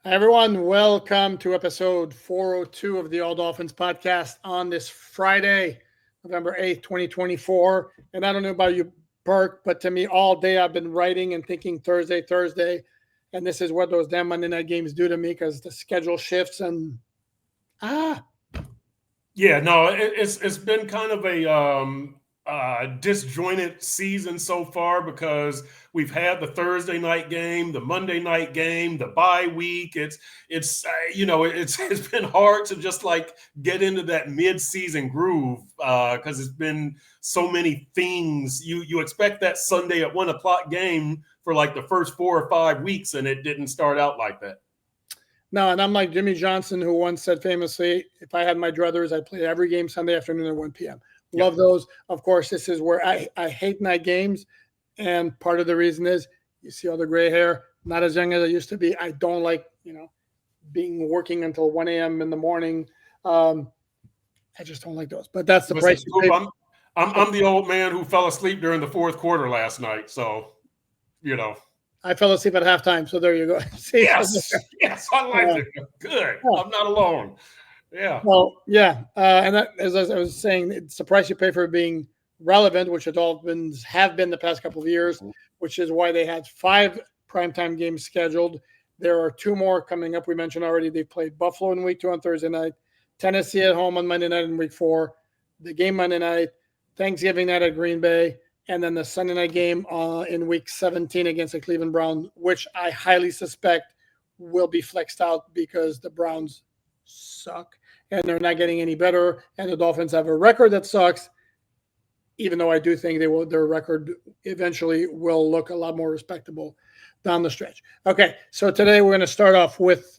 Hi, everyone. Welcome to episode 402 of the All Dolphins podcast on this Friday, November 8th, 2024. And I don't know about you, Perk, but to me, all day I've been writing and thinking Thursday. And this is what those damn Monday night games do to me because the schedule shifts and Yeah, no, it's been kind of a disjointed season so far because we've had the Thursday night game, the Monday night game, the bye week. It's been hard to just like get into that mid-season groove because it's been so many things. You expect that Sunday at 1:00 game for like the first 4 or 5 weeks, and it didn't start out like that. no, and I'm like Jimmy Johnson, who once said famously, if I had my druthers, I'd play every game Sunday afternoon at 1 p.m. Love those. Of course, this is where I hate night games. And part of the reason is you see all the gray hair, not as young as I used to be. I don't like, being working until 1 a.m. in the morning. I just don't like those. But that's the price you pay. I'm the old man who fell asleep during the fourth quarter last night. So, I fell asleep at halftime, so there you go. See, yes, I like it. Good. Yeah. I'm not alone. Yeah. Well, yeah. And that, as I was saying, it's the price you pay for being relevant, which the Dolphins have been the past couple of years, which is why they had 5 primetime games scheduled. There are 2 more coming up. We mentioned already they played Buffalo in week 2 on Thursday night, Tennessee at home on Monday night in week 4, the game Monday night, Thanksgiving night at Green Bay, and then the Sunday night game in week 17 against the Cleveland Browns, which I highly suspect will be flexed out because the Browns suck and they're not getting any better. And the Dolphins have a record that sucks, even though I do think their record eventually will look a lot more respectable down the stretch. Okay, so today we're going to start off with,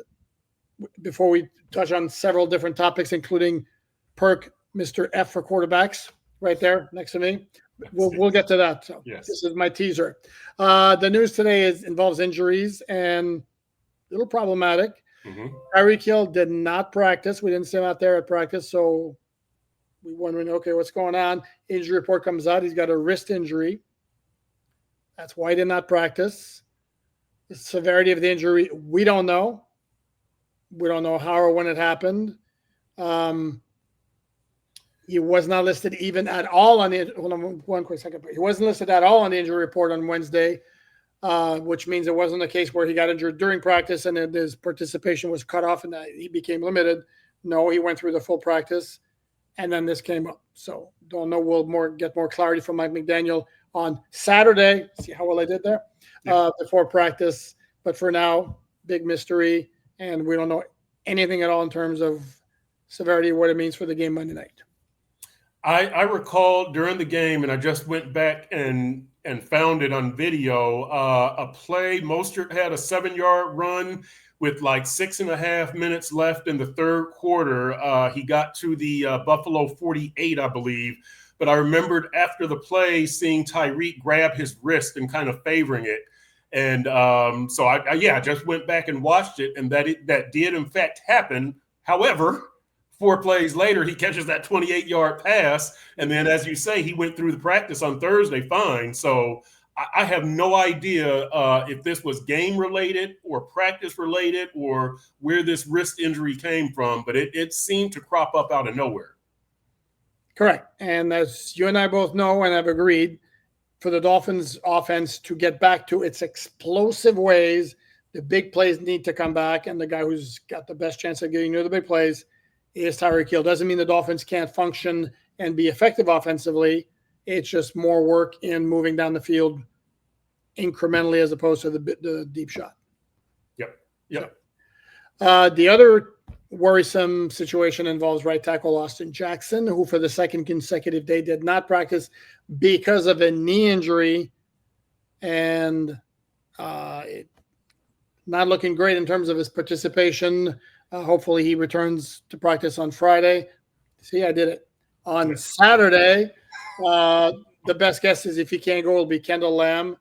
before we touch on several different topics, including Perk, Mr. F for quarterbacks, right there next to me. We'll get to that. So yes. This is my teaser. The news today involves injuries and a little problematic. Tyreek Hill did not practice. We didn't see him out there at practice, so we're wondering, okay, what's going on? Injury report comes out. He's got a wrist injury. That's why he did not practice. The severity of the injury, we don't know. We don't know how or when it happened. He was not listed even at all on the – hold on one quick second. He wasn't listed at all on the injury report on Wednesday, which means it wasn't a case where he got injured during practice and then his participation was cut off and he became limited. No, he went through the full practice, and then this came up. So don't know. We'll get more clarity from Mike McDaniel on Saturday. See how well I did there? Before practice. But for now, big mystery, and we don't know anything at all in terms of severity, what it means for the game Monday night. I recall during the game, and I just went back and found it on video, a play. Mostert had a 7-yard run with like 6.5 minutes left in the third quarter. He got to the Buffalo 48, I believe. But I remembered after the play seeing Tyreek grab his wrist and kind of favoring it. And so I just went back and watched it, and that did in fact happen. However, 4 plays later, he catches that 28-yard pass. And then, as you say, he went through the practice on Thursday fine. So I have no idea if this was game-related or practice-related or where this wrist injury came from, but it seemed to crop up out of nowhere. Correct. And as you and I both know and have agreed, for the Dolphins offense to get back to its explosive ways, the big plays need to come back. And the guy who's got the best chance of getting near the big plays is Tyreek Hill. Doesn't mean the Dolphins can't function and be effective offensively. It's just more work in moving down the field incrementally as opposed to the deep shot. Yep. The other worrisome situation involves right tackle Austin Jackson, who for the second consecutive day did not practice because of a knee injury, and not looking great in terms of his participation. Hopefully he returns to practice on Friday. See, I did it. On Saturday, the best guess is if he can't go, it'll be Kendall Lamb,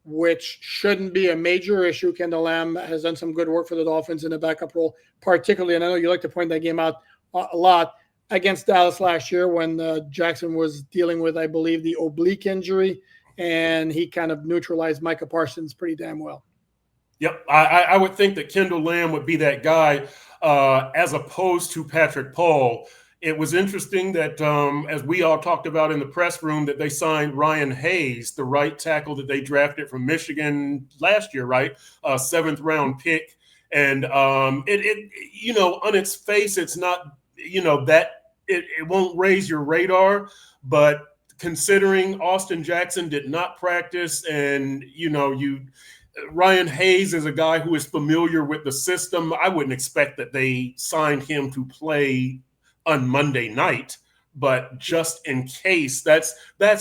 which shouldn't be a major issue. Kendall Lamb has done some good work for the Dolphins in the backup role, particularly, and I know you like to point that game out a lot, against Dallas last year when Jackson was dealing with, I believe, the oblique injury, and he kind of neutralized Micah Parsons pretty damn well. Yep, I would think that Kendall Lamb would be that guy, as opposed to Patrick Paul. It was interesting that, as we all talked about in the press room, that they signed Ryan Hayes, the right tackle that they drafted from Michigan last year, right? Seventh round pick. And on its face, it's not, that it won't raise your radar. But considering Austin Jackson did not practice, and, Ryan Hayes is a guy who is familiar with the system. I wouldn't expect that they signed him to play on Monday night, but just in case, that's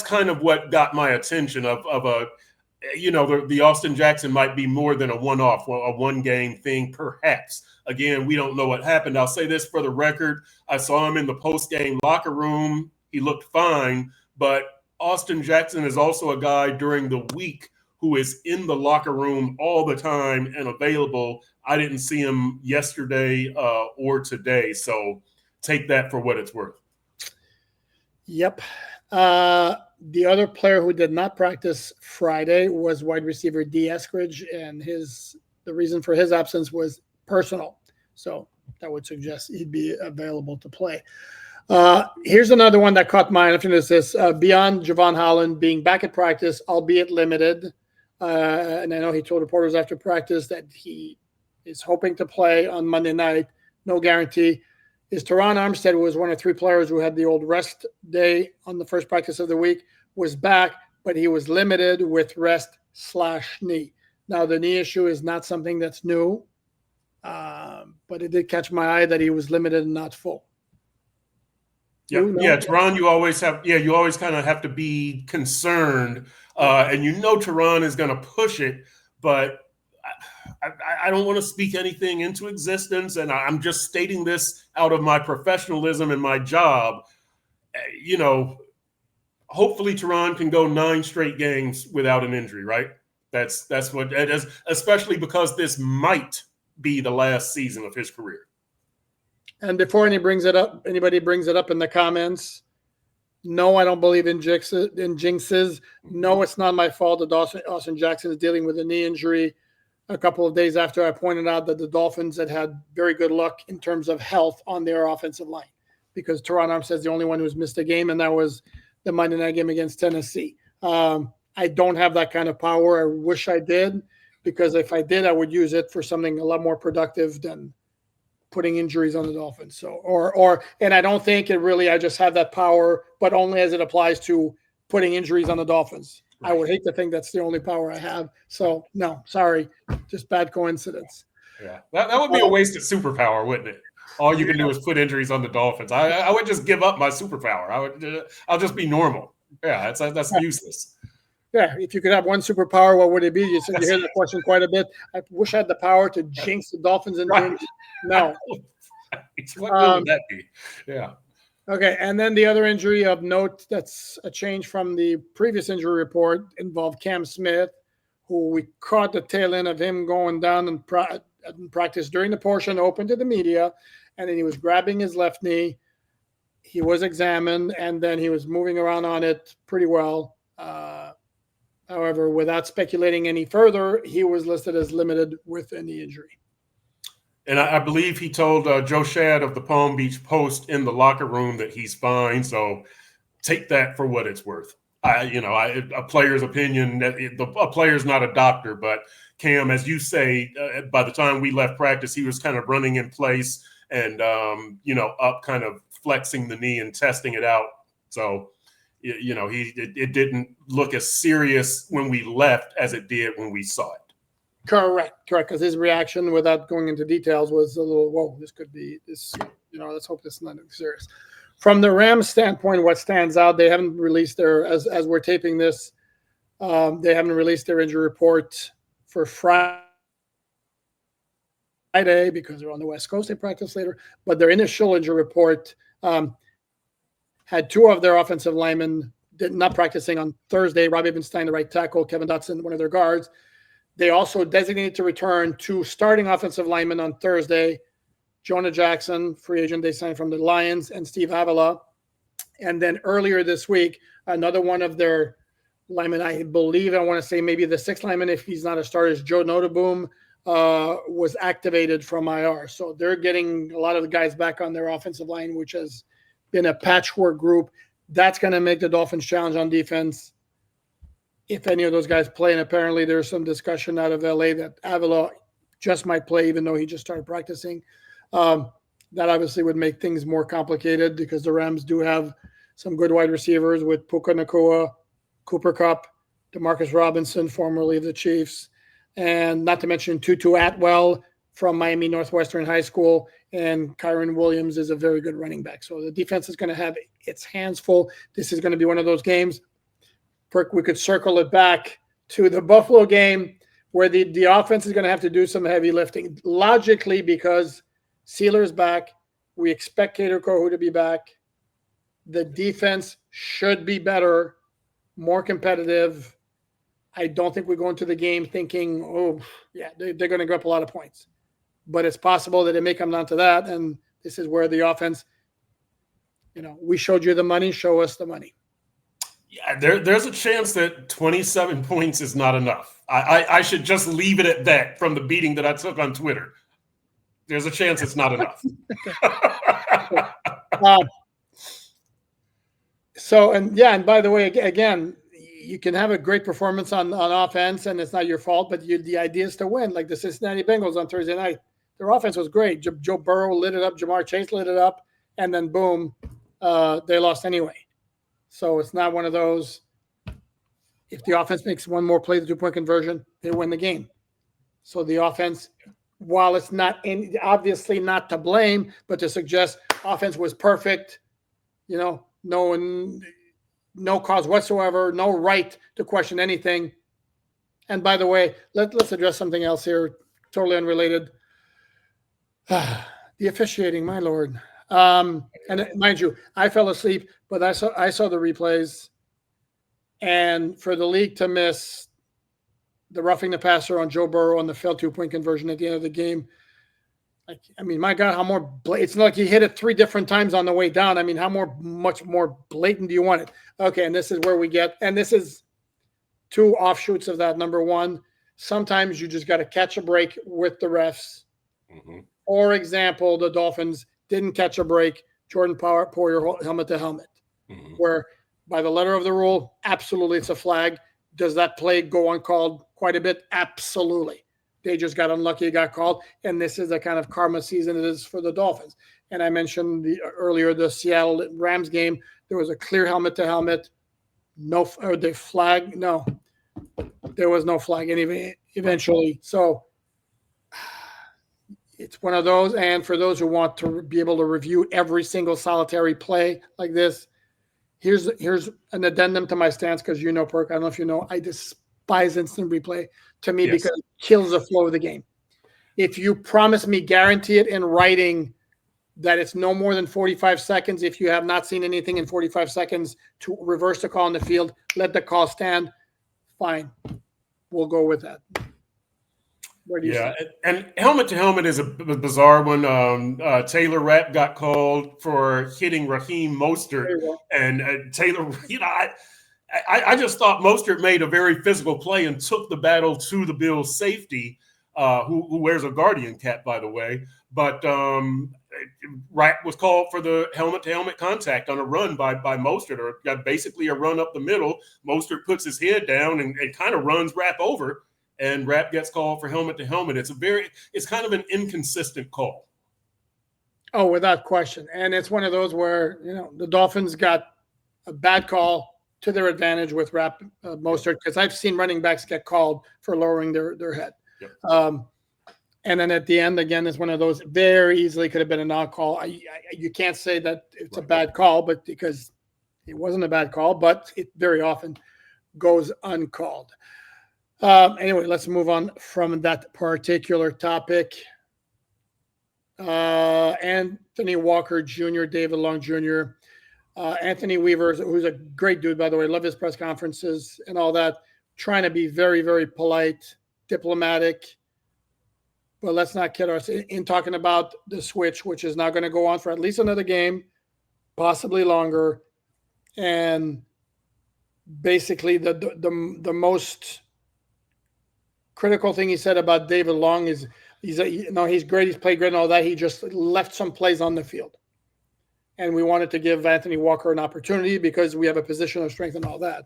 kind of what got my attention of the Austin Jackson might be more than a one-off, a one-game thing, perhaps. Again, we don't know what happened. I'll say this for the record. I saw him in the post-game locker room. He looked fine, but Austin Jackson is also a guy during the week who is in the locker room all the time and available. I didn't see him yesterday or today, so take that for what it's worth. Yep. The other player who did not practice Friday was wide receiver D. Eskridge, and the reason for his absence was personal. So that would suggest he'd be available to play. Here's another one that caught my eye. I think this is beyond Javon Holland being back at practice, albeit limited. And I know he told reporters after practice that he is hoping to play on Monday night. No guarantee. Is Teron Armstead, who was one of three players who had the old rest day on the first practice of the week, was back, but he was limited with rest/knee. Now, the knee issue is not something that's new, but it did catch my eye that he was limited and not full. Yeah, Teron, you always kind of have to be concerned, and Teron is going to push it, but I don't want to speak anything into existence, and I'm just stating this out of my professionalism and my job. Hopefully Teron can go 9 straight games without an injury, right? That's what it is, especially because this might be the last season of his career. And before anybody brings it up in the comments, no, I don't believe in jinxes. No, it's not my fault that Austin Jackson is dealing with a knee injury a couple of days after I pointed out that the Dolphins had very good luck in terms of health on their offensive line, because Teron Armstead is the only one who's missed a game, and that was the Monday night game against Tennessee. I don't have that kind of power. I wish I did, because if I did, I would use it for something a lot more productive than putting injuries on the Dolphins. So, and I don't think it really, I just have that power, but only as it applies to putting injuries on the Dolphins. I would hate to think that's the only power I have. So no, sorry, just bad coincidence. Yeah, that would be a wasted superpower, wouldn't it? All you can do is put injuries on the Dolphins. I would just give up my superpower. I'll just be normal. Yeah, that's useless. Yeah, if you could have one superpower, what would it be? You hear the question quite a bit. I wish I had the power to jinx the Dolphins and jinx. No. What would that be? Yeah. Okay, and then the other injury of note that's a change from the previous injury report involved Cam Smith, who we caught the tail end of him going down in practice during the portion open to the media, and then he was grabbing his left knee. He was examined, and then he was moving around on it pretty well. However, without speculating any further, he was listed as limited with a knee injury. And I believe he told Joe Shad of the Palm Beach Post in the locker room that he's fine. So take that for what it's worth. A player's opinion, a player's not a doctor, but Cam, as you say, by the time we left practice, he was kind of running in place and, up kind of flexing the knee and testing it out. So, it didn't look as serious when we left as it did when we saw it. Correct. Because his reaction, without going into details, was a little, whoa, this could be this. Let's hope this is not serious. From the Rams standpoint, what stands out, they haven't released their, as we're taping this, they haven't released their injury report for Friday because they're on the West Coast. They practice later, but their initial injury report had 2 of their offensive linemen not practicing on Thursday. Robbie Ebenstein, the right tackle, Kevin Dotson, one of their guards. They also designated to return 2 starting offensive linemen on Thursday, Jonah Jackson, free agent they signed from the Lions, and Steve Avila. And then earlier this week, another one of their linemen, I believe, I want to say maybe the 6th lineman, if he's not a starter, is Joe Notaboom, was activated from IR. So they're getting a lot of the guys back on their offensive line, which has been a patchwork group. That's going to make the Dolphins challenge on defense if any of those guys play. And apparently there's some discussion out of LA that Avila just might play, even though he just started practicing. That obviously would make things more complicated because the Rams do have some good wide receivers with Puka Nacua, Cooper Kupp, Demarcus Robinson, formerly of the Chiefs, and not to mention Tutu Atwell from Miami Northwestern High School, and Kyron Williams is a very good running back. So the defense is going to have its hands full. This is going to be one of those games. We could circle it back to the Buffalo game where the offense is going to have to do some heavy lifting. Logically, because Sealer's back, we expect Kader Kohu to be back. The defense should be better, more competitive. I don't think we go into the game thinking, oh, yeah, they're going to give up a lot of points. But it's possible that it may come down to that, and this is where the offense, we showed you the money, show us the money. Yeah, there's a chance that 27 points is not enough. I should just leave it at that from the beating that I took on Twitter. There's a chance it's not enough. And by the way, again, you can have a great performance on offense, and it's not your fault, but the idea is to win. Like the Cincinnati Bengals on Thursday night. Their offense was great. Joe Burrow lit it up. Jamar Chase lit it up. And then, boom, they lost anyway. So it's not one of those, if the offense makes one more play, the 2-point conversion, they win the game. So the offense, while it's not obviously not to blame, but to suggest offense was perfect, no cause whatsoever, no right to question anything. And by the way, let's address something else here, totally unrelated. The officiating, my Lord. And mind you, I fell asleep, but I saw the replays. And for the league to miss the roughing the passer on Joe Burrow on the failed 2-point conversion at the end of the game, my God, how more it's not like he hit it 3 different times on the way down. Much more blatant do you want it? Okay, and this is where we get, and this is 2 offshoots of that. Number 1, sometimes you just got to catch a break with the refs. Mm-hmm. For example, the Dolphins didn't catch a break. Jordan Poyer helmet to helmet, mm-hmm. where by the letter of the rule, absolutely it's a flag. Does that play go uncalled quite a bit? Absolutely. They just got unlucky, it got called, and this is the kind of karma season it is for the Dolphins. And I mentioned earlier the Seattle Rams game. There was a clear helmet to helmet. No, or the flag. No, there was no flag eventually. So it's one of those. And for those who want to be able to review every single solitary play like this, here's an addendum to my stance, because Perk, I don't know if you know, I despise instant replay to me, because it kills the flow of the game. If you promise me, guarantee it in writing that it's no more than 45 seconds, if you have not seen anything in 45 seconds to reverse the call in the field, let the call stand, fine. We'll go with that. Where do you see? And helmet to helmet is a bizarre one. Taylor Rapp got called for hitting Raheem Mostert, and Taylor, I just thought Mostert made a very physical play and took the battle to the Bills' safety, who wears a Guardian cap, by the way. But Rapp was called for the helmet to helmet contact on a run by Mostert, or got basically a run up the middle. Mostert puts his head down and kind of runs Rapp over. And Rapp gets called for helmet to helmet. It's kind of an inconsistent call. Oh, without question. And it's one of those where, the Dolphins got a bad call to their advantage with Rapp Mostert, because I've seen running backs get called for lowering their head. Yep. And then at the end, again, it's one of those very easily could have been a non-call. You can't say that it's a bad call, but because it wasn't a bad call, but it very often goes uncalled. Anyway, let's move on from that particular topic. Anthony Walker Jr., David Long Jr., Anthony Weaver, who's a great dude, by the way. Love his press conferences and all that. Trying to be very, very polite, diplomatic. But let's not kid ourselves in talking about the switch, which is now going to go on for at least another game, possibly longer. And basically the most critical thing he said about David Long is he's great. He's played great and all that. He just left some plays on the field. And we wanted to give Anthony Walker an opportunity because we have a position of strength and all that.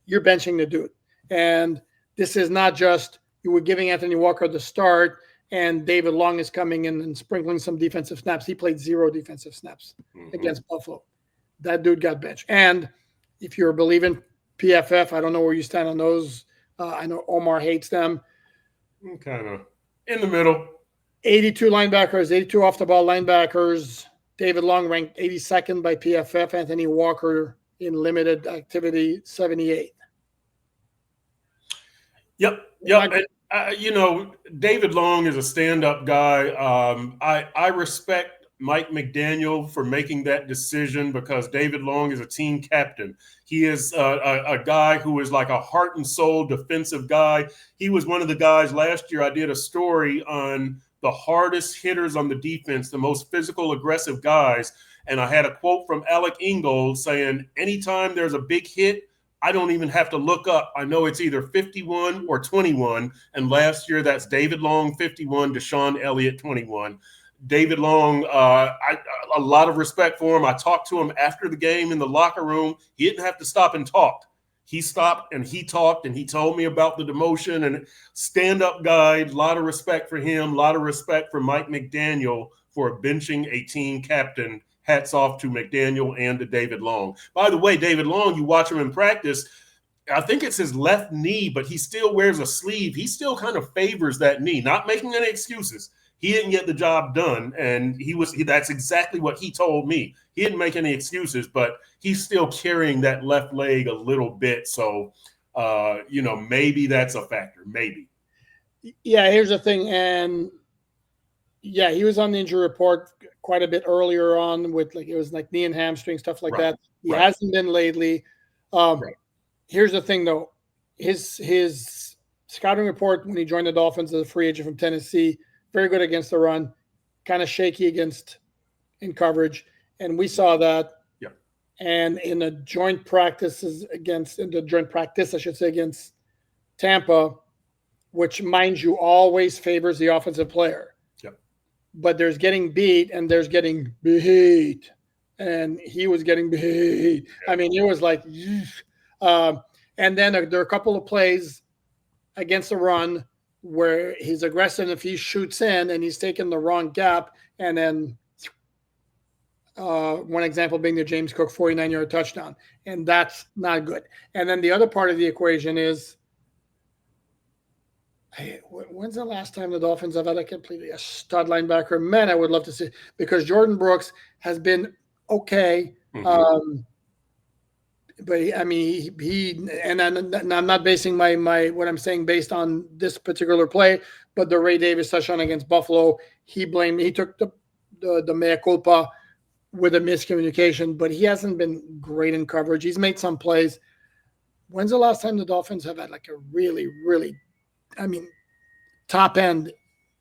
You're benching the dude. And this is not just you were giving Anthony Walker the start and David Long is coming in and sprinkling some defensive snaps. He played 0 defensive snaps against Buffalo. That dude got benched. And if you're believing PFF, I don't know where you stand on those. I know Omar hates them. I'm kind of in the middle. 82 linebackers, 82 off-the-ball linebackers. David Long ranked 82nd by PFF. Anthony Walker in limited activity, 78th. Yep. And, David Long is a stand-up guy. I respect Mike McDaniel for making that decision because David Long is a team captain. He is a guy who is like a heart and soul defensive guy. He was one of the guys last year. I did a story on the hardest hitters on the defense, the most physical, aggressive guys. And I had a quote from Alec Ingold saying, anytime there's a big hit, I don't even have to look up. I know it's either 51 or 21. And last year, that's David Long, 51, Deshaun Elliott, 21. David Long, a lot of respect for him. I talked to him after the game in the locker room. He didn't have to stop and talk. He stopped and he talked and he told me about the demotion and stand-up guy. A lot of respect for him. A lot of respect for Mike McDaniel for benching a team captain. Hats off to McDaniel and to David Long. By the way, David Long, you watch him in practice, I think it's his left knee, but he still wears a sleeve. He still kind of favors that knee, not making any excuses. He didn't get the job done, and that's exactly what he told me. He didn't make any excuses, but he's still carrying that left leg a little bit. So, maybe that's a factor, maybe. Yeah, here's the thing. And, yeah, he was on the injury report quite a bit earlier on with, it was like knee and hamstring, stuff like that. He hasn't been lately. Here's the thing, though. His scouting report when he joined the Dolphins as a free agent from Tennessee, very good against the run, kind of shaky in coverage. And we saw that. Yeah. And in the joint practice, against Tampa, which, mind you, always favors the offensive player. Yep. But there's getting beat and there's getting beat. And he was getting beat. Yeah. I mean, it was like, and then there are a couple of plays against the run where he's aggressive if he shoots in and he's taking the wrong gap. And then one example being the James Cook 49-yard touchdown. And that's not good. And then the other part of the equation is, when's the last time the Dolphins have had a stud linebacker? Man, I would love to see, because Jordan Brooks has been okay. Mm-hmm. But I'm not basing my what I'm saying based on this particular play, but the Ray Davis touchdown against Buffalo, he took the mea culpa with a miscommunication, but he hasn't been great in coverage. He's made some plays. When's the last time the Dolphins have had like a really, really, top end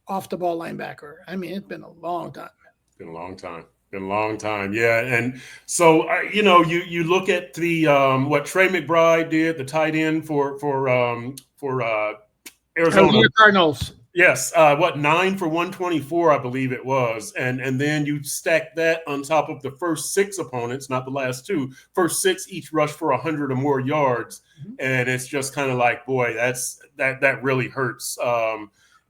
off the ball linebacker? It's been a long time. Been a long time. Yeah. And so, you look at the, what Trey McBride did, the tight end for Arizona Cardinals. Yes. 9 for 124, I believe it was. And then you stack that on top of the first 6 opponents, not the last 2, first 6 each rush for 100 or more yards. Mm-hmm. And it's just kind of like, boy, that really hurts.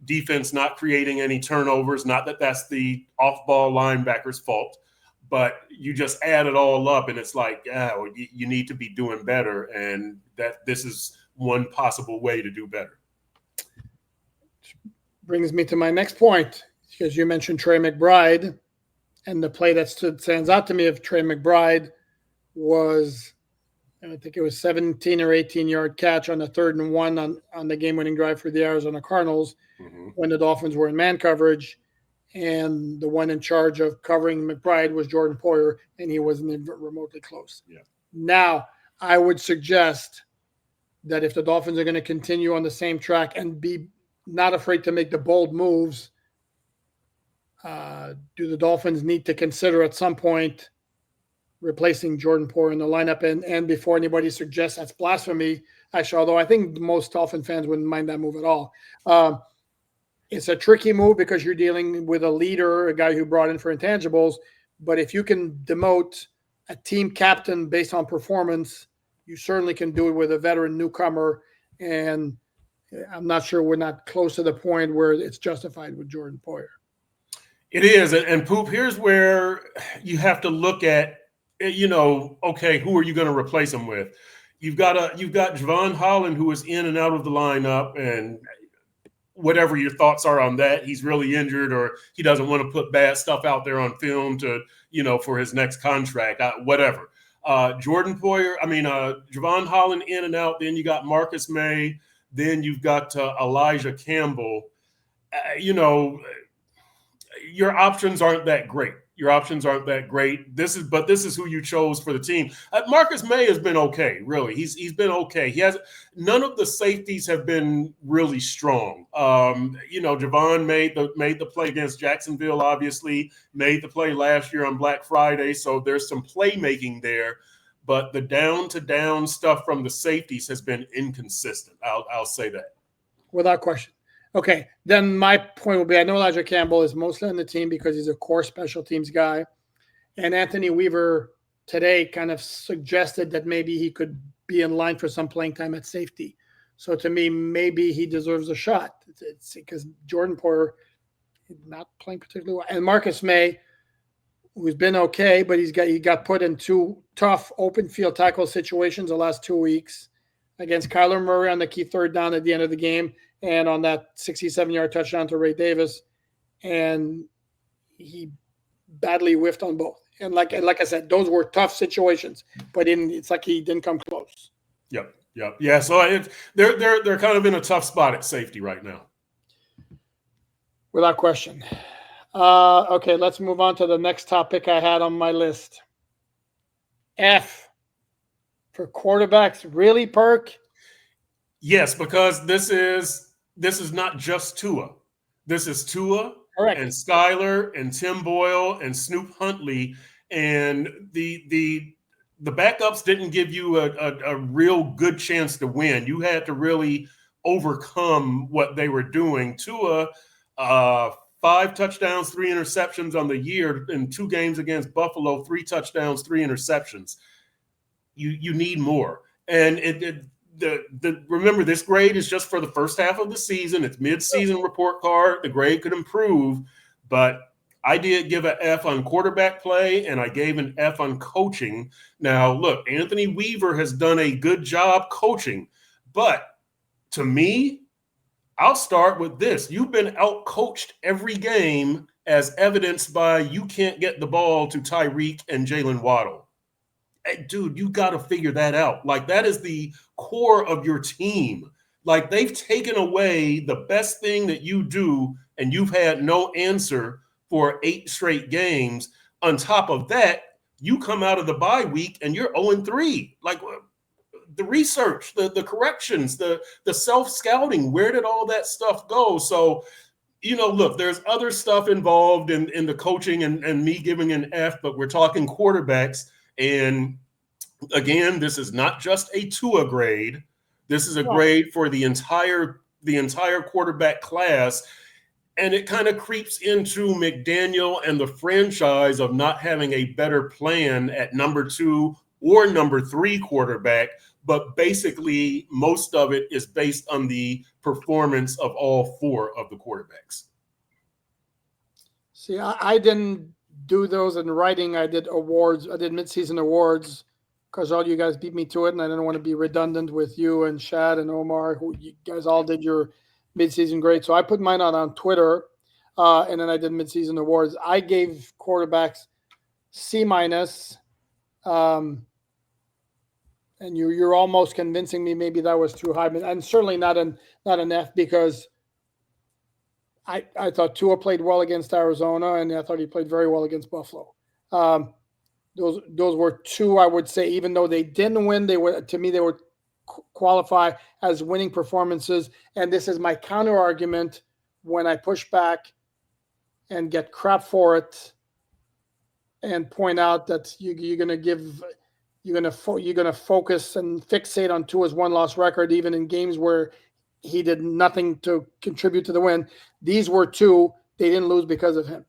Defense not creating any turnovers, not that that's the off-ball linebacker's fault, but you just add it all up and it's like, you need to be doing better, and that this is one possible way to do better. Brings me to my next point, because you mentioned Trey McBride, and the play that stands out to me of Trey McBride was, I think it was 17 or 18-yard catch on the 3rd and 1 on the game-winning drive for the Arizona Cardinals, mm-hmm. when the Dolphins were in man coverage, and the one in charge of covering McBride was Jordan Poyer, and he wasn't even remotely close. Yeah. Now, I would suggest that if the Dolphins are going to continue on the same track and be not afraid to make the bold moves, do the Dolphins need to consider at some point replacing Jordan Poyer in the lineup. And before anybody suggests that's blasphemy, actually, although I think most Dolphin fans wouldn't mind that move at all. It's a tricky move because you're dealing with a leader, a guy who brought in for intangibles. But if you can demote a team captain based on performance, you certainly can do it with a veteran newcomer. And I'm not sure we're not close to the point where it's justified with Jordan Poyer. It is. And Poop, here's where you have to look at, okay, who are you going to replace him with? You've got Javon Holland, who is in and out of the lineup, and whatever your thoughts are on that, he's really injured or he doesn't want to put bad stuff out there on film to, for his next contract, whatever. Jordan Poyer, Javon Holland in and out. Then you got Marcus May. Then you've got Elijah Campbell. Your options aren't that great. This is who you chose for the team. Marcus May has been okay, really. He's been okay. None of the safeties have been really strong. Javon made the play against Jacksonville, obviously, made the play last year on Black Friday. So there's some playmaking there, but the down-to-down stuff from the safeties has been inconsistent. I'll say that. Without question. Okay, then my point will be, I know Elijah Campbell is mostly on the team because he's a core special teams guy. And Anthony Weaver today kind of suggested that maybe he could be in line for some playing time at safety. So to me, maybe he deserves a shot. It's because Jordan Poyer is not playing particularly well. And Marcus May, who's been okay, but he got put in two tough open field tackle situations the last 2 weeks against Kyler Murray on the key third down at the end of the game, and on that 67-yard touchdown to Ray Davis, and he badly whiffed on both. And like I said, those were tough situations, but it's like he didn't come close. Yep. Yeah. So they're kind of in a tough spot at safety right now. Without question. Okay, let's move on to the next topic I had on my list. F for quarterbacks. Really, Perk? Yes, because this is not just Tua. This is Tua Correct. And Skyler and Tim Boyle and Snoop Huntley, and the backups didn't give you a real good chance to win. You had to really overcome what they were doing. Tua, 5 touchdowns, 3 interceptions on the year in 2 games against Buffalo, 3 touchdowns, 3 interceptions. You need more. And remember, this grade is just for the first half of the season. It's mid-season report card. The grade could improve, but I did give an F on quarterback play, and I gave an F on coaching. Now, look, Anthony Weaver has done a good job coaching, but to me, I'll start with this. You've been out-coached every game, as evidenced by you can't get the ball to Tyreek and Jaylen Waddle. Hey, dude, you got to figure that out. Like, that is the core of your team. Like, they've taken away the best thing that you do, and you've had no answer for 8 straight games. On top of that, you come out of the bye week and you're 0-3. Like, the research, the corrections, the self-scouting, where did all that stuff go? So, look, there's other stuff involved in the coaching and me giving an F, but we're talking quarterbacks. And again, this is not just a Tua grade. This is a grade for the entire quarterback class. And it kind of creeps into McDaniel and the franchise of not having a better plan at number 2 or number 3 quarterback. But basically, most of it is based on the performance of all 4 of the quarterbacks. See, I didn't do those in writing. I did awards. I did midseason awards because all you guys beat me to it, and I didn't want to be redundant with you and Shad and Omar, who you guys all did your midseason grade. So I put mine out on Twitter, and then I did midseason awards. I gave quarterbacks C-, and you're almost convincing me maybe that was too high, and certainly not an F, because I thought Tua played well against Arizona, and I thought he played very well against Buffalo. Those were 2, I would say, even though they didn't win, they would qualify as winning performances. And this is my counter argument when I push back and get crap for it. and point out that you're going to focus and fixate on Tua's one-loss record, even in games where he did nothing to contribute to the win. These were two. They didn't lose because of him.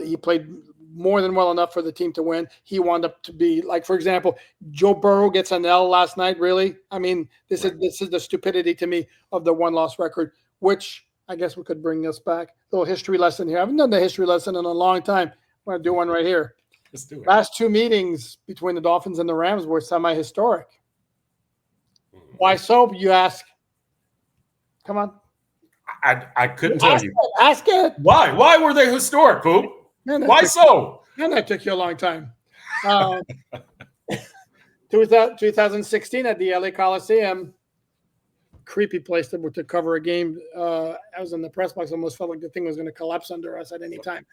He played more than well enough for the team to win. He wound up to be, like, for example, Joe Burrow gets an L last night. Really? I mean, this is the stupidity to me of the one-loss record, which I guess we could bring us back. A little history lesson here. I haven't done the history lesson in a long time. I'm going to do one right here. Let's do it. Last two meetings between the Dolphins and the Rams were semi-historic. Why so, you ask? Come on. I couldn't tell you. Ask it. Why? Why were they historic, Coop? Why so? And that took you a long time. 2016 at the LA Coliseum. Creepy place to cover a game. I was in the press box. Almost felt like the thing was going to collapse under us at any time.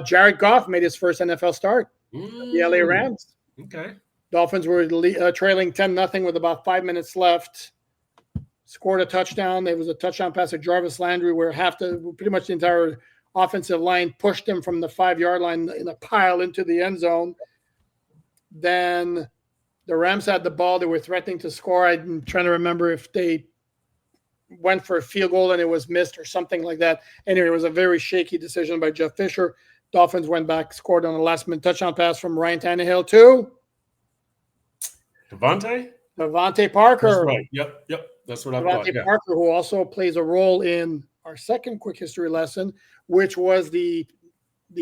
Jared Goff made his first NFL start. The LA Rams. Okay. Dolphins were trailing 10-0 with about 5 minutes left. Scored a touchdown. There was a touchdown pass to Jarvis Landry where pretty much the entire offensive line pushed him from the 5-yard line in a pile into the end zone. Then the Rams had the ball. They were threatening to score. I'm trying to remember if they went for a field goal and it was missed or something like that. Anyway, it was a very shaky decision by Jeff Fisher. Dolphins went back, scored on a last-minute touchdown pass from Ryan Tannehill to Devontae Parker. That's right. Yep. That's what I thought. Devontae Parker, who also plays a role in our second quick history lesson, which was the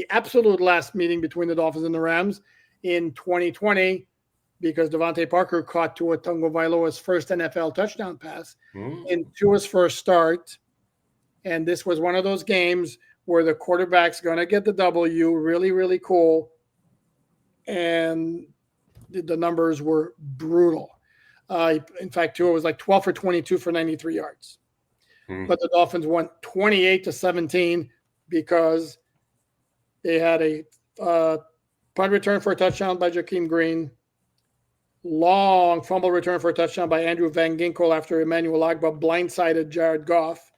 absolute last meeting between the Dolphins and the Rams in 2020, because Devontae Parker caught Tua Tagovailoa's first NFL touchdown pass in Tua's first start. And this was one of those games where the quarterback's going to get the W. Really, really cool. And the numbers were brutal. In fact, Tua was like 12 for 22 for 93 yards. But the Dolphins won 28-17 because they had a punt return for a touchdown by Jakeem Green, long fumble return for a touchdown by Andrew Van Ginkel after Emmanuel Ogbah blindsided Jared Goff,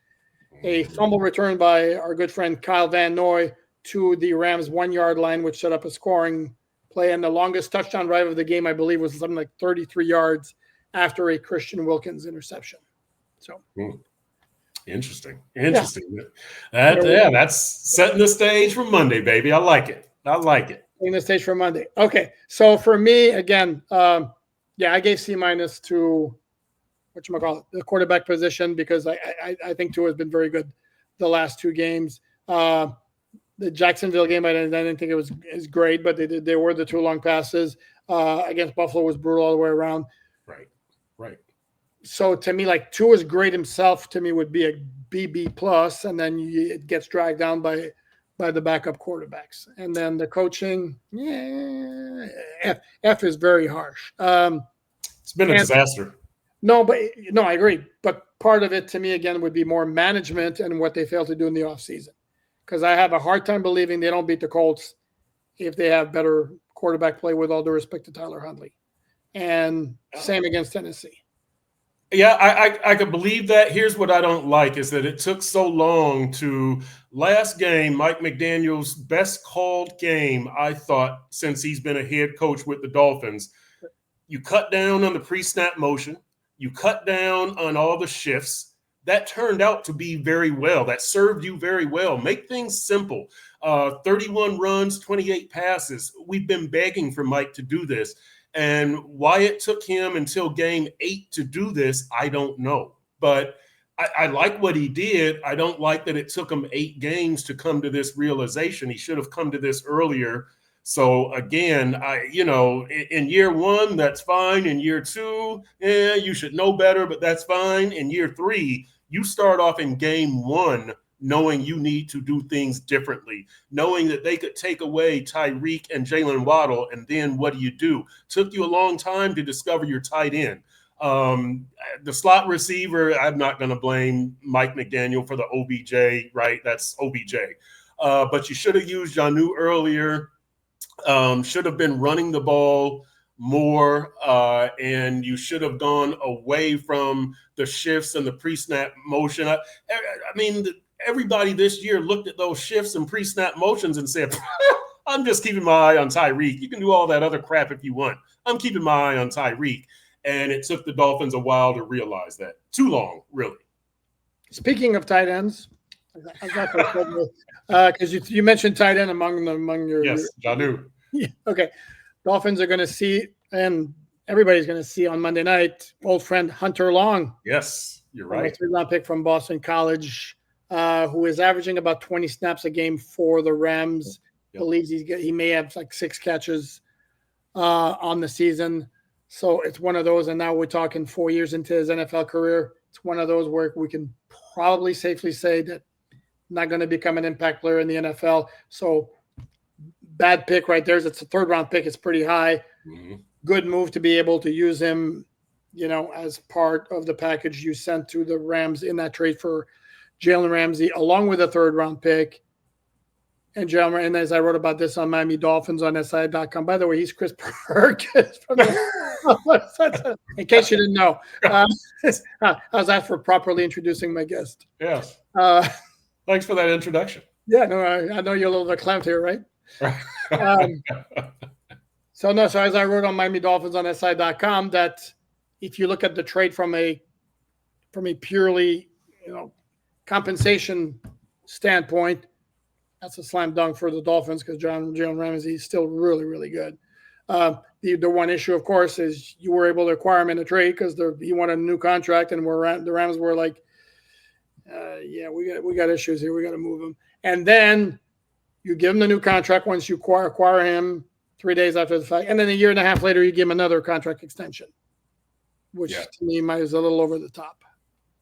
a fumble return by our good friend Kyle Van Noy to the Rams' 1-yard line, which set up a scoring play, and the longest touchdown drive of the game, I believe, was something like 33 yards after a Christian Wilkins interception. So interesting. That's setting the stage for Monday, baby. I like it. Setting the stage for Monday. Okay, so for me, again, I gave C- to the quarterback position, because I think Tua has been very good the last two games. The Jacksonville game, I didn't think it was as great, but they were the two long passes. Against Buffalo was brutal all the way around. Right. So to me, like, Tua's great himself, to me, would be a BB plus, and then it gets dragged down by the backup quarterbacks. And then the coaching, F is very harsh. It's been a disaster. No, I agree. But part of it, to me, again, would be more management and what they failed to do in the offseason. Because I have a hard time believing they don't beat the Colts if they have better quarterback play, with all due respect to Tyler Huntley. And same against Tennessee. Yeah, I could believe that. Here's what I don't like is that it took so long to last game, Mike McDaniel's best called game, I thought, since he's been a head coach with the Dolphins. You cut down on the pre-snap motion. You cut down on all the shifts. That turned out to be very well. That served you very well. Make things simple. 31 runs, 28 passes. We've been begging for Mike to do this. And why it took him until game 8 to do this, I don't know. But I like what he did. I don't like that it took him 8 games to come to this realization. He should have come to this earlier. So again, in year 1, that's fine. In year 2, you should know better, but that's fine. In year 3, you start off in game 1 knowing you need to do things differently, knowing that they could take away Tyreek and Jaylen Waddle, and then what do? Took you a long time to discover your tight end. The slot receiver, I'm not going to blame Mike McDaniel for the OBJ, right? That's OBJ. But you should have used Jonnu earlier, should have been running the ball more, and you should have gone away from the shifts and the pre-snap motion. I mean, everybody this year looked at those shifts and pre-snap motions and said, I'm just keeping my eye on Tyreek. You can do all that other crap if you want. I'm keeping my eye on Tyreek. And it took the Dolphins a while to realize that. Too long, really. Speaking of tight ends, because you mentioned tight end among your yes, Janu. Yeah, okay. Dolphins are going to see, and everybody's going to see on Monday night, old friend Hunter Long. Yes, you're right. A 3-round pick from Boston College, who is averaging about 20 snaps a game for the Rams. Yep. Believes he may have like 6 catches on the season. So it's one of those, and now we're talking 4 years into his NFL career. It's one of those where we can probably safely say that not going to become an impact player in the NFL. So bad pick right there. It's a 3rd-round pick. It's pretty high. Mm-hmm. Good move to be able to use him, as part of the package you sent to the Rams in that trade for Jalen Ramsey, along with a 3rd-round pick. And Jalen, and as I wrote about this on Miami Dolphins on SI.com. By the way, he's Chris Perkins. In case you didn't know, how's that for properly introducing my guest? Yes. Thanks for that introduction. Yeah, no, I know you're a little bit clamped here, right? So as I wrote on Miami Dolphins on SI.com, that if you look at the trade from a purely compensation standpoint, that's a slam dunk for the Dolphins because Jalen Ramsey is still really, really good. The one issue, of course, is you were able to acquire him in a trade because he wanted a new contract, and the Rams were like, we got issues here. We got to move him. And then you give him the new contract once you acquire him 3 days after the fact. And then a year and a half later, you give him another contract extension, which to me is a little over the top.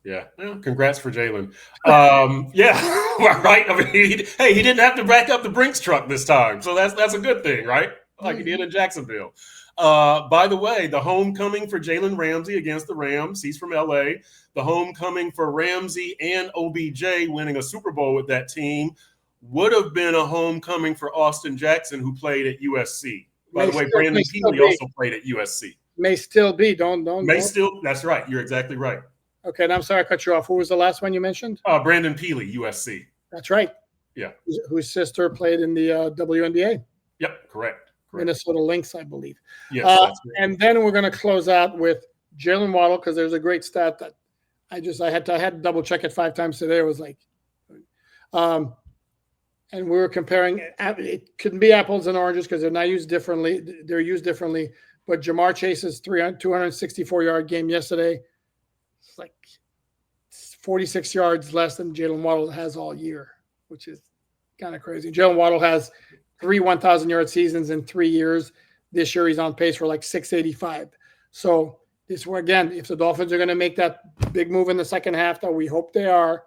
Yeah. Well, congrats for Jalen. Right. I mean, he didn't have to back up the Brinks truck this time. So that's a good thing, right? Like he did in Jacksonville. By the way, the homecoming for Jalen Ramsey against the Rams, he's from LA. The homecoming for Ramsey and OBJ winning a Super Bowl with that team would have been a homecoming for Austin Jackson, who played at USC. By the way, Brandon Peely also played at USC. May still be. That's right. You're exactly right. Okay, and I'm sorry I cut you off. Who was the last one you mentioned? Brandon Peely, USC. That's right. Yeah. Whose sister played in the WNBA. Yep, correct. Minnesota Lynx, I believe. Yes, that's right. And then we're going to close out with Jaylen Waddle, because there's a great stat that I had to double check it 5 times today. It was like, and we were comparing. It couldn't be apples and oranges because they're not used differently. They're used differently. But Jamar Chase's 264-yard game yesterday, it's like 46 yards less than Jaylen Waddle has all year, which is kind of crazy. Jaylen Waddle has 3 1,000-yard seasons in 3 years. This year he's on pace for like 685. So this, again, if the Dolphins are going to make that big move in the second half that we hope they are,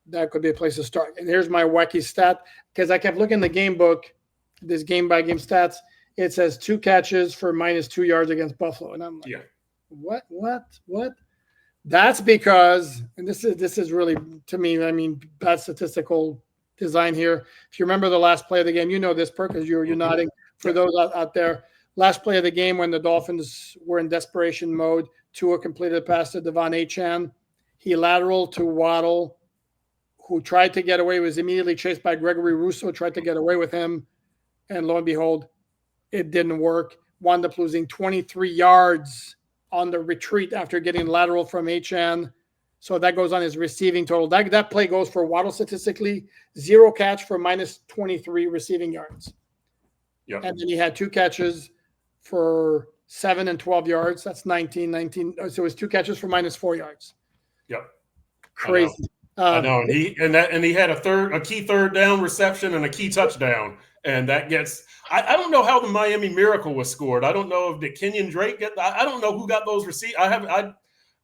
that could be a place to start. And here's my wacky stat, because I kept looking in the game book, this game-by-game stats. It says 2 catches for -2 yards against Buffalo. And I'm like, What? That's because, and this is really, to me, I mean, bad statistical design here. If you remember the last play of the game, you know this, because you're nodding. For those out there, last play of the game when the Dolphins were in desperation mode, Tua completed a pass to Devon Achane. He lateraled to Waddle, who tried to get away, was immediately chased by Gregory Rousseau, tried to get away with him, and lo and behold, it didn't work. Wound up losing 23 yards on the retreat after getting lateral from Achane. So that goes on his receiving total. That play goes for Waddle statistically, 0 catch for -23 receiving yards. Yep. And then he had 2 catches for 7 and 12 yards. That's 19. So it's 2 catches for -4 yards. Yep. Crazy. I know. And he had a key third down reception and a key touchdown. And that gets – I don't know how the Miami Miracle was scored. I don't know if did Kenyon Drake get – I don't know who got those receipts.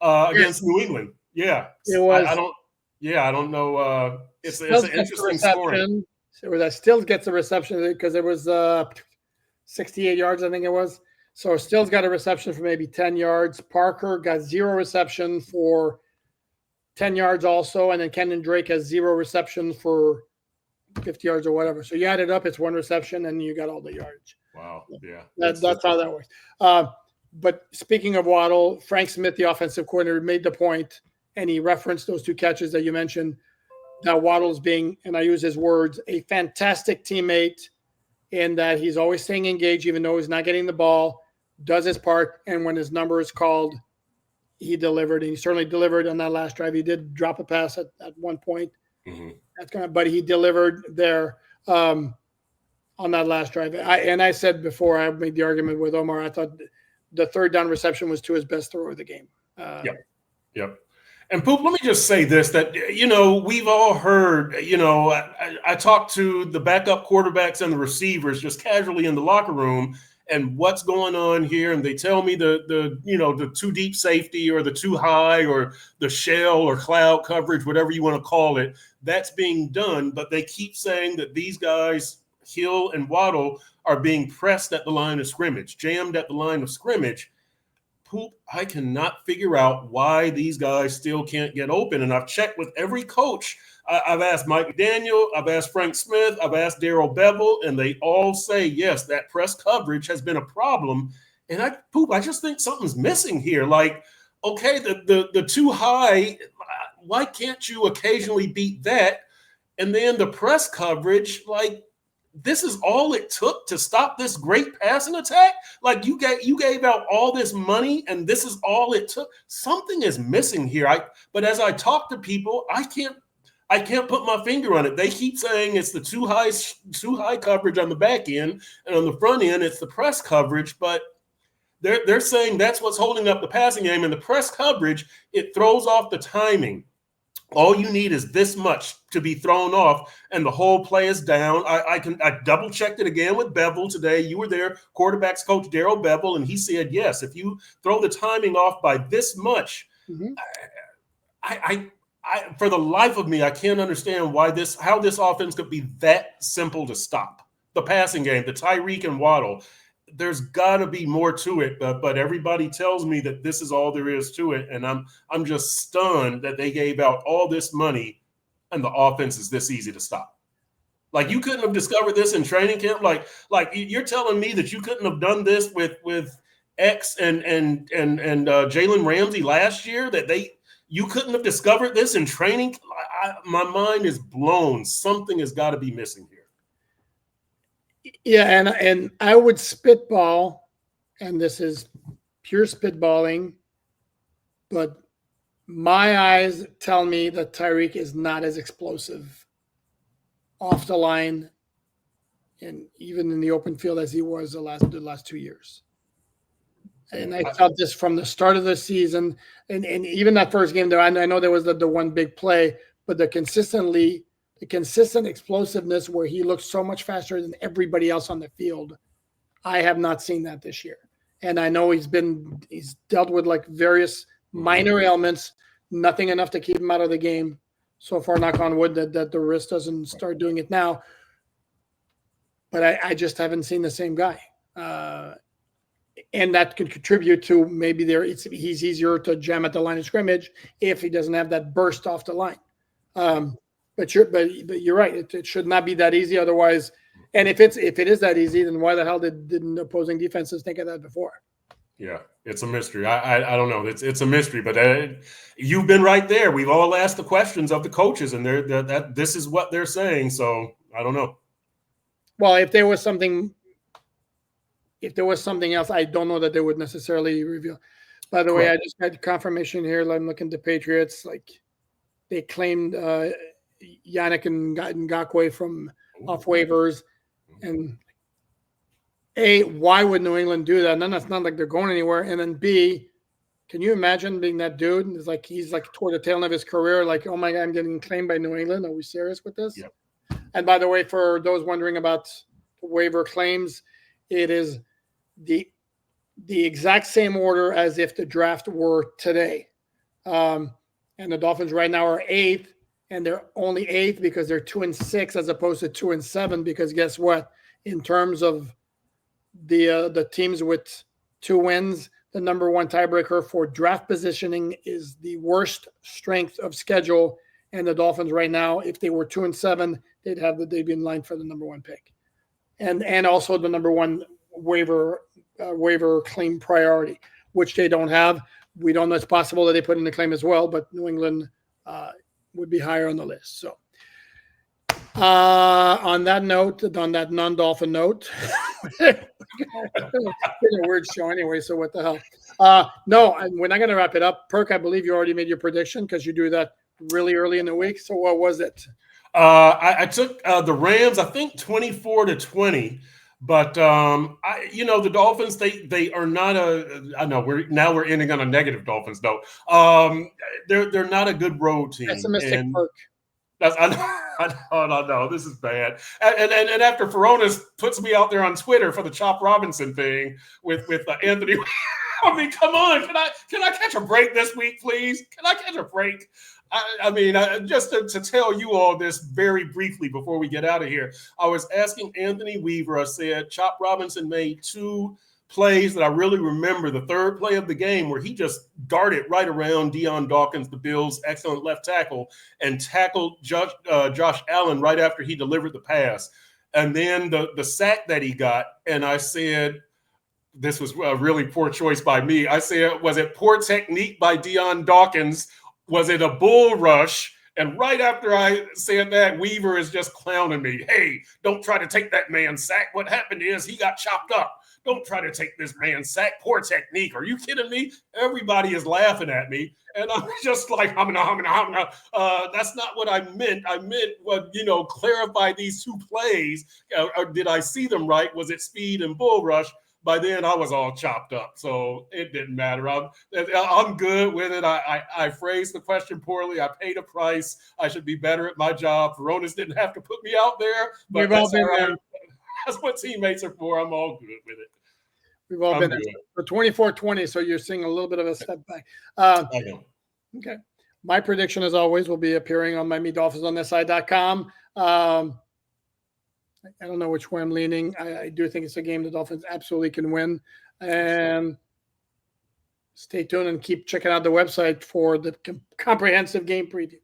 Against New England. Yeah. It was. I don't know. It's an interesting story. So that Stills gets a reception because it was 68 yards, I think it was. So Stills got a reception for maybe 10 yards. Parker got 0 reception for 10 yards also. And then Kenyon Drake has 0 reception for 50 yards or whatever. So you add it up, it's 1 reception, and you got all the yardage. Wow. Yeah. That's how that works. But speaking of Waddle, Frank Smith, the offensive coordinator, made the point, and he referenced those 2 catches that you mentioned, that Waddle's being, and I use his words, a fantastic teammate in that he's always staying engaged, even though he's not getting the ball, does his part, and when his number is called, he delivered, and he certainly delivered on that last drive. He did drop a pass at one point. Mm-hmm. But he delivered there on that last drive. I said before, I made the argument with Omar, I thought the third down reception was to his best throw of the game. Yep. And Poop, let me just say this, that, we've all heard, I talked to the backup quarterbacks and the receivers just casually in the locker room and what's going on here. And they tell me the too deep safety or the too high or the shell or cloud coverage, whatever you want to call it, that's being done. But they keep saying that these guys, Hill and Waddle, are being pressed at the line of scrimmage, jammed at the line of scrimmage. Poop, I cannot figure out why these guys still can't get open. And I've checked with every coach. I've asked Mike McDaniel, I've asked Frank Smith, I've asked Darrell Bevel, and they all say, yes, that press coverage has been a problem. And I just think something's missing here. Like, okay, the too high, why can't you occasionally beat that? And then the press coverage, like, this is all it took to stop this great passing attack? Like, you gave out all this money and this is all it took? Something is missing here. But as I talk to people, I can't put my finger on it. They keep saying it's the too high coverage on the back end, and on the front end it's the press coverage, but they're saying that's what's holding up the passing game. And the press coverage, it throws off the timing. All you need is this much to be thrown off, and the whole play is down. I double checked it again with Bevel today. You were there, quarterbacks coach Darrell Bevel, and he said, yes, if you throw the timing off by this much, mm-hmm. I for the life of me, I can't understand how this offense could be that simple to stop. The passing game, the Tyreek and Waddle. There's got to be more to it, but everybody tells me that this is all there is to it, and I'm just stunned that they gave out all this money and the offense is this easy to stop. Like, you couldn't have discovered this in training camp. Like you're telling me that you couldn't have done this with X and Jalen Ramsey last year, that you couldn't have discovered this in training. My mind is blown. Something has got to be missing here. Yeah, and I would spitball, and this is pure spitballing, but my eyes tell me that Tyreek is not as explosive off the line and even in the open field as he was the last 2 years. And I felt this from the start of the season, and even that first game there. I know there was the one big play, but the consistent explosiveness where he looks so much faster than everybody else on the field, I have not seen that this year. And I know he's dealt with like various minor ailments, nothing enough to keep him out of the game. So far, knock on wood, that the wrist doesn't start doing it now. But I just haven't seen the same guy. And that could contribute to maybe he's easier to jam at the line of scrimmage if he doesn't have that burst off the line. But you're right. It should not be that easy. Otherwise, and if it is that easy, then why the hell didn't opposing defenses think of that before? Yeah, it's a mystery. I don't know. It's a mystery. But you've been right there. We've all asked the questions of the coaches, and this is what they're saying. So I don't know. Well, if there was something else, I don't know that they would necessarily reveal. By the way, I just had confirmation here. I'm looking at the Patriots. Like, they claimed Yannick Ngakoue from off waivers, and A, why would New England do that? And then it's not like they're going anywhere. And then B, can you imagine being that dude? It's like he's like toward the tail end of his career. Like, oh my God, I'm getting claimed by New England. Are we serious with this? Yep. And by the way, for those wondering about waiver claims, it is the exact same order as if the draft were today. And the Dolphins right now are 8th. And they're only 8th because they're 2-6 as opposed to 2-7. Because guess what? In terms of the teams with 2 wins, the number one tiebreaker for draft positioning is the worst strength of schedule. And the Dolphins right now, if they were 2-7, they'd be in line for the number one pick, and also the number one waiver claim priority, which they don't have. We don't know. It's possible that they put in the claim as well, but New England would be higher on the list. So On that note, on that non-Dolphin note, it's a weird show anyway. So what the hell? No, we're not going to wrap it up. Perk, I believe you already made your prediction because you do that really early in the week. So what was it? I took the Rams, I think 24-20. But the Dolphins, they are not I know we're ending on a negative Dolphins note. They're not a good road team. Pessimistic Perk. I know. This is bad. And after Furones puts me out there on Twitter for the Chop Robinson thing with Anthony, I mean, come on, can I catch a break this week, please? Can I catch a break? Just to tell you all this very briefly before we get out of here, I was asking Anthony Weaver. I said Chop Robinson made 2 plays that I really remember. The third play of the game where he just darted right around Deion Dawkins, the Bills' excellent left tackle, and tackled Josh Allen right after he delivered the pass. And then the sack that he got, and I said, this was a really poor choice by me. I said, was it poor technique by Deion Dawkins? Was it a bull rush? And right after I said that, Weaver is just clowning me. Hey, don't try to take that man's sack. What happened is he got chopped up. Don't try to take this man's sack. Poor technique. Are you kidding me? Everybody is laughing at me. And I'm just like, that's not what I meant. I meant, clarify these 2 plays. Or did I see them right? Was it speed and bull rush? By then, I was all chopped up, so it didn't matter. I'm good with it. I phrased the question poorly. I paid a price. I should be better at my job. Furones didn't have to put me out there, but that's all right. That's what teammates are for. I'm all good with it. We've all been there. For 24-20, so you're seeing a little bit of a step back. I know. Okay. My prediction, as always, will be appearing on MiamiDolphinsOnThisSide.com. I don't know which way I'm leaning. I do think it's a game the Dolphins absolutely can win. And stay tuned and keep checking out the website for the comprehensive game preview.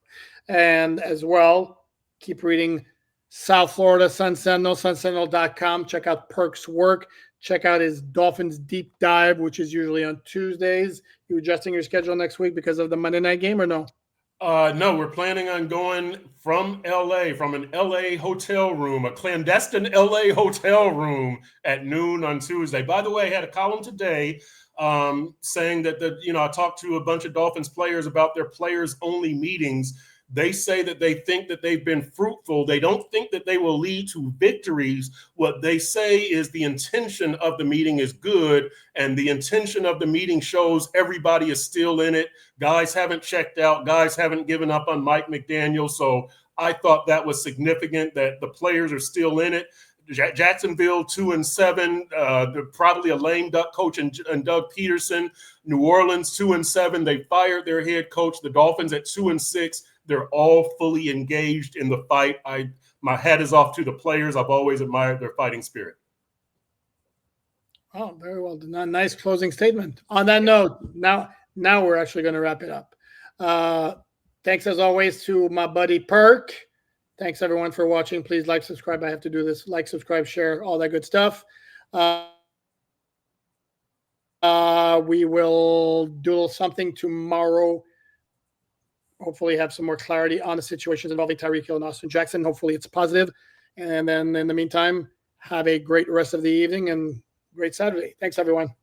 And as well, keep reading South Florida Sun Sentinel, sunsentinel.com. Check out Perk's work. Check out his Dolphins Deep Dive, which is usually on Tuesdays. You adjusting your schedule next week because of the Monday night game or no? No, we're planning on going from LA, from an LA hotel room, a clandestine LA hotel room at noon on Tuesday. By the way, I had a column today saying that I talked to a bunch of Dolphins players about their players-only meetings. They say that they think that they've been fruitful. They don't think that they will lead to victories. What they say is the intention of the meeting is good, and the intention of the meeting shows everybody is still in it. Guys haven't checked out. Guys haven't given up on Mike McDaniel. So I thought that was significant that the players are still in it. Jacksonville 2-7, probably a lame duck coach and Doug Peterson. New Orleans 2-7. They fired their head coach. The Dolphins at 2-6. They're all fully engaged in the fight. My hat is off to the players. I've always admired their fighting spirit. Oh, very well done. Nice closing statement. On that note, now we're actually going to wrap it up. Thanks as always to my buddy Perk. Thanks everyone for watching. Please like, subscribe. I have to do this. Like, subscribe, share, all that good stuff. We will do something tomorrow. Hopefully have some more clarity on the situations involving Tyreek Hill and Austin Jackson. Hopefully it's positive. And then in the meantime, have a great rest of the evening and great Saturday. Thanks, everyone.